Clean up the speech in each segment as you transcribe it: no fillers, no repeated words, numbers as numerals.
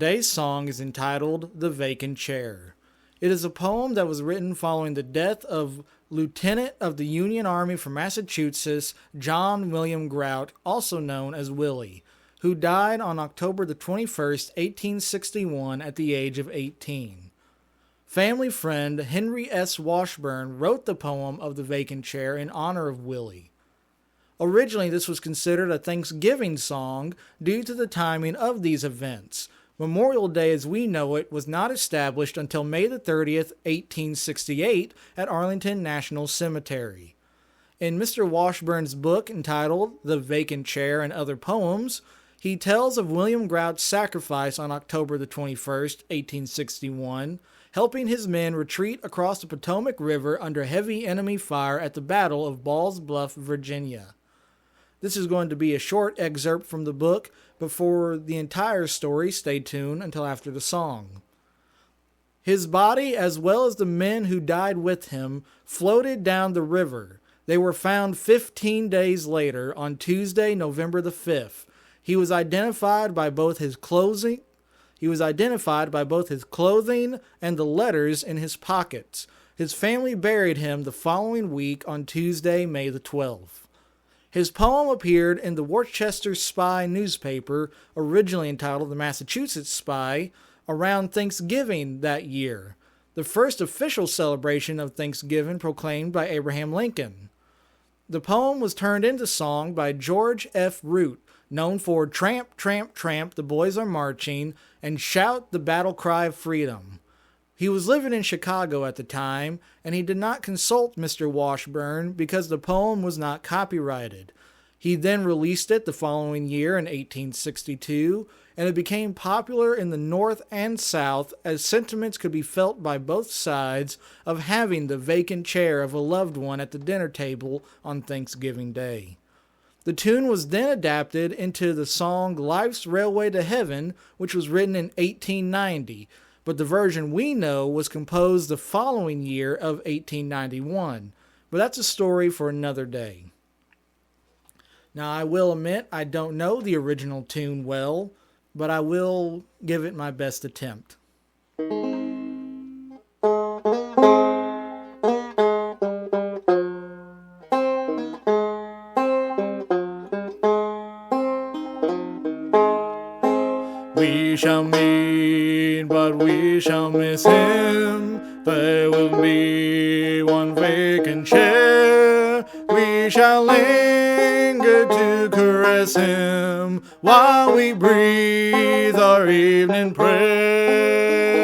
Today's song is entitled The Vacant Chair. It is a poem that was written following the death of Lieutenant of the Union Army from Massachusetts, John William Grout, also known as Willie, who died on October the 21st, 1861 at the age of 18. Family friend Henry S. Washburn wrote the poem of The Vacant Chair in honor of Willie. Originally, this was considered a Thanksgiving song due to the timing of these events. Memorial Day as we know it was not established until May the 30th, 1868 at Arlington National Cemetery. In Mr. Washburn's book entitled The Vacant Chair and Other Poems, he tells of William Grout's sacrifice on October the 21st, 1861, helping his men retreat across the Potomac River under heavy enemy fire at the Battle of Ball's Bluff, Virginia. This is going to be a short excerpt from the book, but for the entire story, stay tuned until after the song. His body, as well as the men who died with him, floated down the river. They were found 15 days later, on Tuesday, November the 5th. He was identified by both his clothing and the letters in his pockets. His family buried him the following week on Tuesday, May the 12th. His poem appeared in the Worcester Spy newspaper, originally entitled the Massachusetts Spy, around Thanksgiving that year, the first official celebration of Thanksgiving proclaimed by Abraham Lincoln. The poem was turned into song by George F. Root, known for Tramp, Tramp, Tramp, the Boys Are Marching, and Shout the Battle Cry of Freedom. He was living in Chicago at the time, and he did not consult Mr. Washburn because the poem was not copyrighted. He then released it the following year in 1862, and it became popular in the North and South as sentiments could be felt by both sides of having the vacant chair of a loved one at the dinner table on Thanksgiving Day. The tune was then adapted into the song Life's Railway to Heaven, which was written in 1890, but the version we know was composed the following year of 1891. But that's a story for another day. Now, I will admit I don't know the original tune well, but I will give it my best attempt. We shall meet, but we shall miss him. There will be one vacant chair. We shall linger to caress him while we breathe our evening prayer.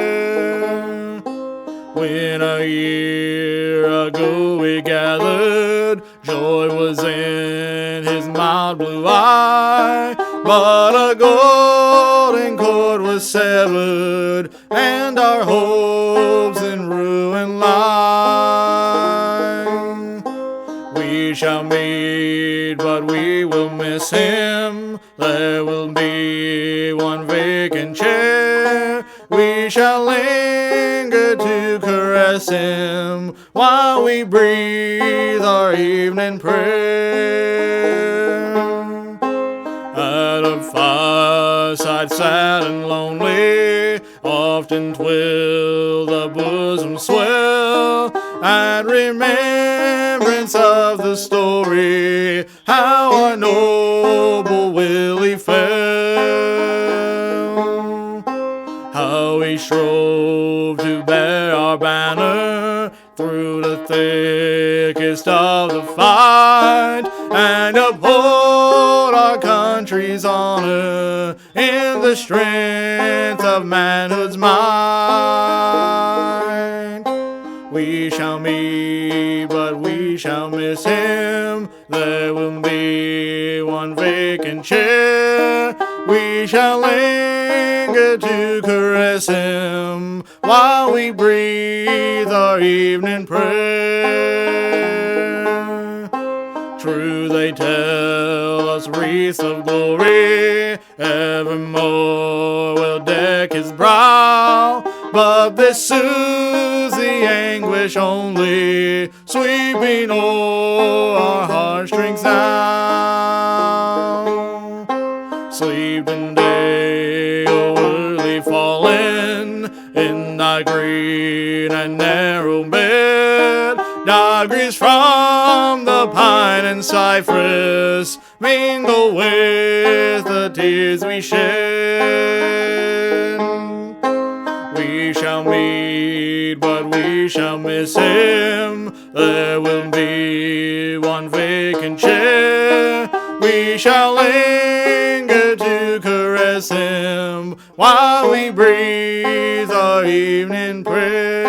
When a year ago we gathered, joy was in his mild blue eye, but a golden cord was severed, and our hopes in ruin lie. We shall meet, but we will miss him. There will be one vacant chair. We shall linger to caress him while we breathe our evening prayer. At a fireside sad and lonely, often twill the bosom swell, at remembrance of the story, how our noble Willie fell. How he strove to bear our banner through the thickest of the fight, and uphold our country's honor in the strength of manhood's might. We shall meet, but we shall miss him. There will be one vacant chair. We shall linger to caress him while we breathe our evening prayer. True, they tell us wreaths of glory evermore will deck his brow, but this soothes the anguish only, sweeping o'er our heartstrings now. Sleep in day, O early fall, green and narrow bed, dark breeze from the pine and cypress mingle with the tears we shed. We shall meet, but we shall miss him. There will be one vacant chair. We shall linger to caress him while we breathe our evening prayer.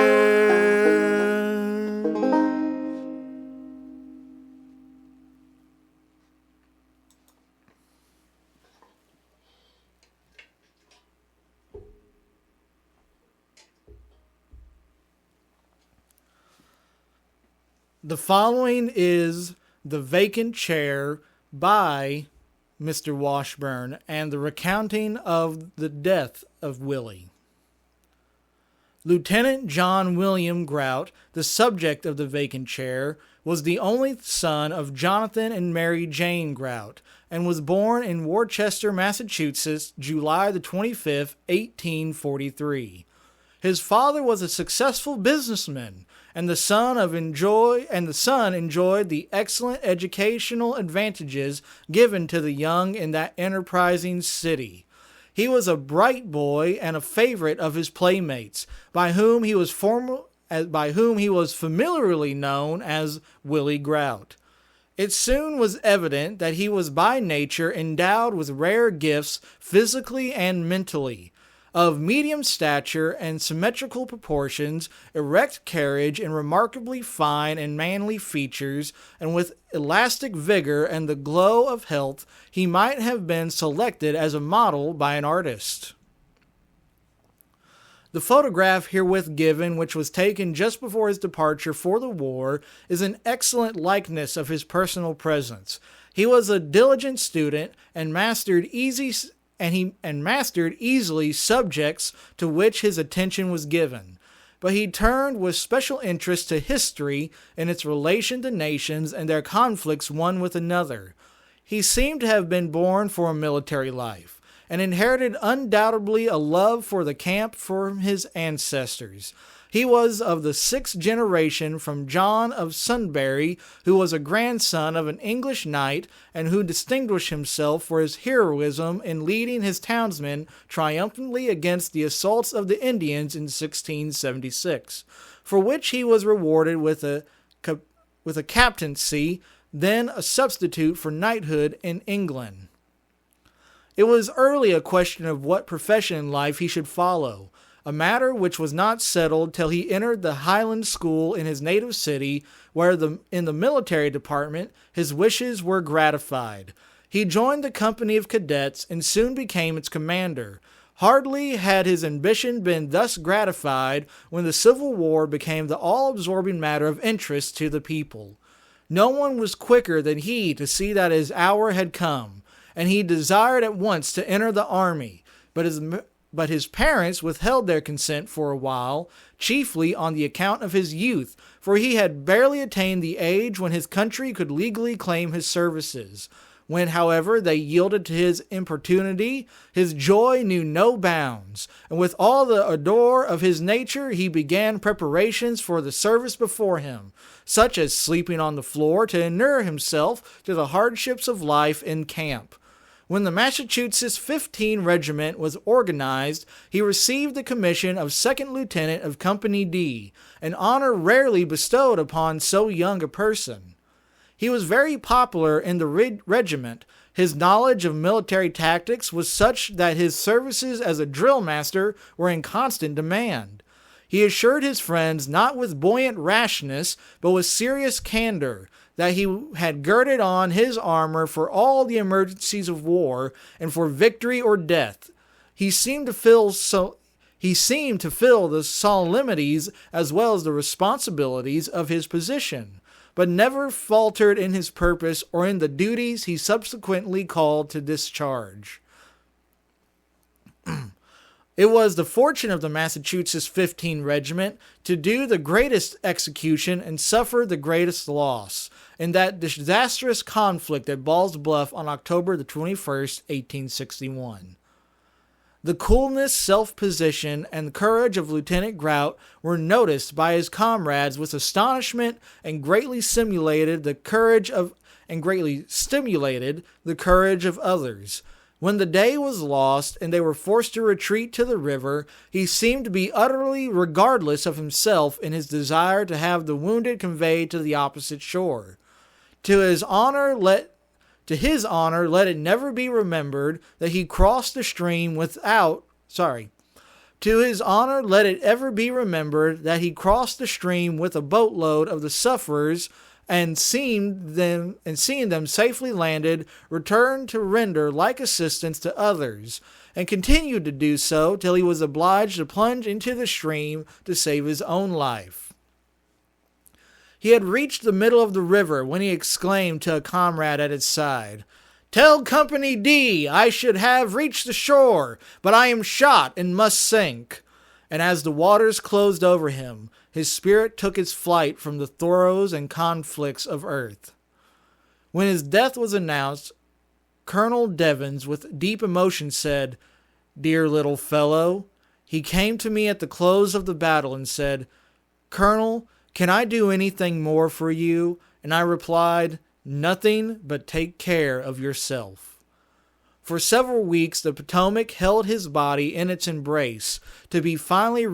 The following is The Vacant Chair by Mr. Washburn and the recounting of the death of Willie. Lieutenant John William Grout, the subject of the vacant chair, was the only son of Jonathan and Mary Jane Grout, and was born in Worcester, Massachusetts, July the 25th, 1843. His father was a successful businessman, and the son enjoyed the excellent educational advantages given to the young in that enterprising city. He was a bright boy and a favorite of his playmates, by whom he was familiarly known as Willie Grout. It soon was evident that he was by nature endowed with rare gifts physically and mentally. Of medium stature and symmetrical proportions, erect carriage, and remarkably fine and manly features, and with elastic vigor and the glow of health, he might have been selected as a model by an artist. The photograph herewith given, which was taken just before his departure for the war, is an excellent likeness of his personal presence. He was a diligent student and mastered easily subjects to which his attention was given. But he turned with special interest to history and its relation to nations and their conflicts one with another. He seemed to have been born for a military life, and inherited undoubtedly a love for the camp from his ancestors. He was of the 6th generation from John of Sunbury, who was a grandson of an English knight, and who distinguished himself for his heroism in leading his townsmen triumphantly against the assaults of the Indians in 1676, for which he was rewarded with a captaincy, then a substitute for knighthood in England. It was early a question of what profession in life he should follow, a matter which was not settled till he entered the Highland School in his native city, where in the military department his wishes were gratified. He joined the company of cadets and soon became its commander. Hardly had his ambition been thus gratified when the Civil War became the all-absorbing matter of interest to the people. No one was quicker than he to see that his hour had come, and he desired at once to enter the army, but his parents withheld their consent for a while, chiefly on the account of his youth, for he had barely attained the age when his country could legally claim his services. When, however, they yielded to his importunity, his joy knew no bounds, and with all the ardor of his nature he began preparations for the service before him, such as sleeping on the floor to inure himself to the hardships of life in camp. When the Massachusetts 15 Regiment was organized, he received the commission of second lieutenant of Company D, an honor rarely bestowed upon so young a person. He was very popular in the regiment. His knowledge of military tactics was such that his services as a drill master were in constant demand. He assured his friends, not with buoyant rashness, but with serious candor, that he had girded on his armor for all the emergencies of war and for victory or death. He seemed to fill the solemnities as well as the responsibilities of his position, but never faltered in his purpose or in the duties he subsequently called to discharge. It was the fortune of the Massachusetts 15 Regiment to do the greatest execution and suffer the greatest loss in that disastrous conflict at Ball's Bluff on October the 21st, 1861. The coolness, self-possession, and courage of Lieutenant Grout were noticed by his comrades with astonishment and greatly stimulated the courage of others. When the day was lost and they were forced to retreat to the river, he seemed to be utterly regardless of himself in his desire to have the wounded conveyed to the opposite shore. To his honor, let it never be remembered that he crossed the stream To his honor, let it ever be remembered that he crossed the stream with a boatload of the sufferers, and seeing them safely landed, returned to render like assistance to others, and continued to do so till he was obliged to plunge into the stream to save his own life. He had reached the middle of the river when he exclaimed to a comrade at his side, "Tell Company D I should have reached the shore, but I am shot and must sink." And as the waters closed over him, his spirit took its flight from the throes and conflicts of earth. When his death was announced, Colonel Devens, with deep emotion, said, "Dear little fellow." He came to me at the close of the battle and said, "Colonel, can I do anything more for you?" And I replied, "Nothing but take care of yourself." For several weeks the Potomac held his body in its embrace, to be finally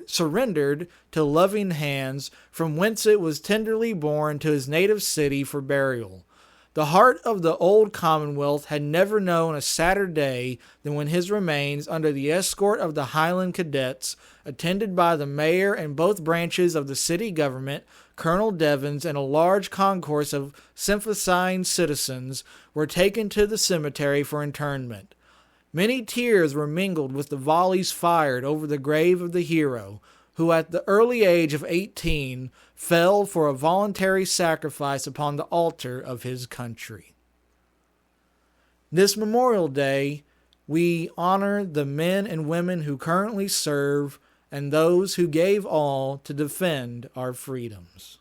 surrendered to loving hands, from whence it was tenderly borne to his native city for burial. The heart of the old Commonwealth had never known a sadder day than when his remains, under the escort of the Highland cadets, attended by the mayor and both branches of the city government, Colonel Devens, and a large concourse of sympathizing citizens, were taken to the cemetery for interment. Many tears were mingled with the volleys fired over the grave of the hero, who at the early age of 18 fell for a voluntary sacrifice upon the altar of his country. This Memorial Day, we honor the men and women who currently serve and those who gave all to defend our freedoms.